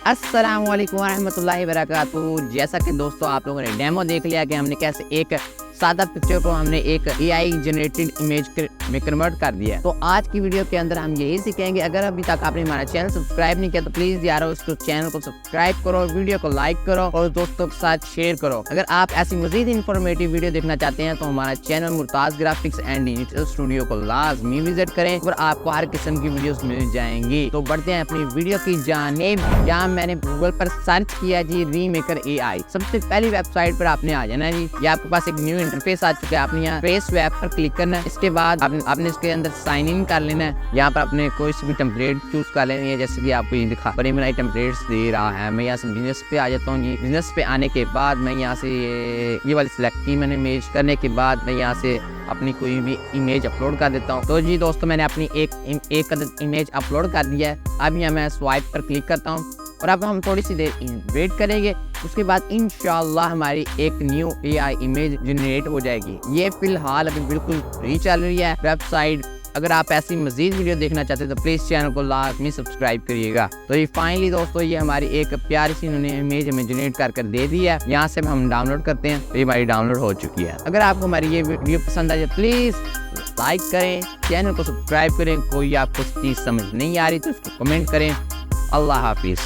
अस्सलाम वालेकुम रहमतुल्लाहि वबरकातुहू। जैसा कि दोस्तों आप लोगों ने डेमो देख लिया कि हमने कैसे एक सादा पिक्चर को हमने एक एआई जनरेटेड इमेज में कन्वर्ट कर दिया है। तो आज की वीडियो के अंदर हम यही सीखेंगे। अगर अभी तक आपने हमारा चैनल सब्सक्राइब नहीं किया तो प्लीज यार उसको चैनल को सब्सक्राइब करो, वीडियो को लाइक करो और दोस्तों के साथ शेयर करो। अगर आप ऐसी मजीद इंफॉर्मेटिव वीडियो देखना चाहते हैं तो हमारा channel Murtaz graphics and digital studio को लाजमी विजिट करें और आपको हर किस्म की वीडियोस मिल जाएंगी। तो बढ़ते हैं अपनी वीडियो की जानिब। यहाँ मैंने गूगल पर सर्च किया जी रीमेकर एआई। सबसे पहली वेबसाइट पर आपने आ जाना है जी। ये आपके पास एक न्यू इंटरफेस आ चुका है। आपने यहाँ फेस वेब पर क्लिक करना है। इसके बाद आपने इसके अंदर साइन इन कर लेना है। यहाँ पर अपने कोई सी भी टेम्पलेट चूज कर लेनी है, जैसे कि आपको ये दिखा बड़ी बनाई टेम्पलेट्स दे रहा है। मैं यहाँ से बिजनेस पे आ जाता हूँ जी। बिजनेस पे आने के बाद मैं यहाँ से ये वाली सिलेक्ट की मैंने इमेज। करने के बाद मैं यहाँ से अपनी कोई भी इमेज अपलोड कर देता हूँ। तो जी दोस्तों मैंने अपनी एक इमेज अपलोड कर दिया है। अब यहाँ मैं स्वाइप पर क्लिक करता हूँ और अब हम थोड़ी सी देर वेट करेंगे। उसके बाद इंशाल्लाह हमारी एक न्यू एआई इमेज जनरेट हो जाएगी। ये फिलहाल अभी बिल्कुल फ्री चल रही है वेबसाइट। अगर आप ऐसी मजीद वीडियो देखना चाहते हैं तो प्लीज़ चैनल को लाजमी सब्सक्राइब करिएगा। तो ये फाइनली दोस्तों ये हमारी एक प्यारी सी इन्होंने इमेज हमें जनरेट कर दे दी है। यहाँ से हम डाउनलोड करते हैं तो ये हमारी डाउनलोड हो चुकी है। अगर आपको हमारी ये वीडियो पसंद आए प्लीज़ लाइक करें, चैनल को सब्सक्राइब करें। कोई आपको चीज़ समझ नहीं आ रही तो उसको कमेंट करें। अल्लाह हाफिज़।